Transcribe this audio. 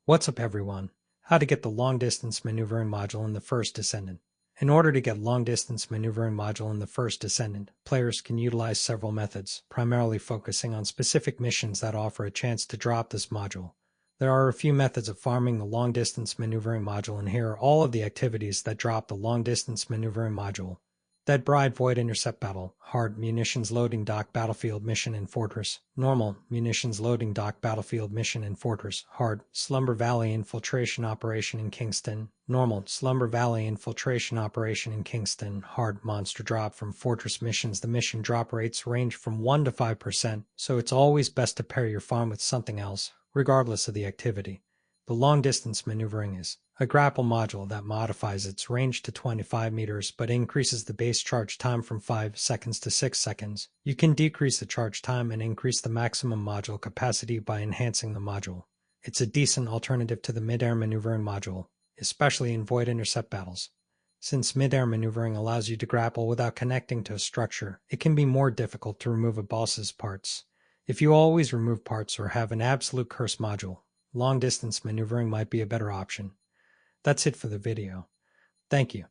What's up everyone? How to get the long-distance maneuvering module in the first Descendant. In order to get long-distance maneuvering module in the first Descendant, players can utilize several methods, primarily focusing on specific missions that offer a chance to drop this module. There are a few methods of farming the long-distance maneuvering module, and here are all of the activities that drop the long-distance maneuvering module. Dead Bride Void Intercept Battle, Hard Munitions Loading Dock Battlefield Mission in Fortress, Normal Munitions Loading Dock Battlefield Mission in Fortress, Hard Slumber Valley Infiltration Operation in Kingston, Normal Slumber Valley Infiltration Operation in Kingston, Hard Monster Drop from Fortress Missions. The mission drop rates range from 1 to 5%, so it's always best to pair your farm with something else, regardless of the activity. The long-distance maneuvering is a grapple module that modifies its range to 25 meters but increases the base charge time from 5 seconds to 6 seconds. You can decrease the charge time and increase the maximum module capacity by enhancing the module. It's a decent alternative to the mid-air maneuvering module, especially in void intercept battles. Since mid-air maneuvering allows you to grapple without connecting to a structure, it can be more difficult to remove a boss's parts. If you always remove parts or have an absolute curse module, long-distance maneuvering might be a better option. That's it for the video. Thank you.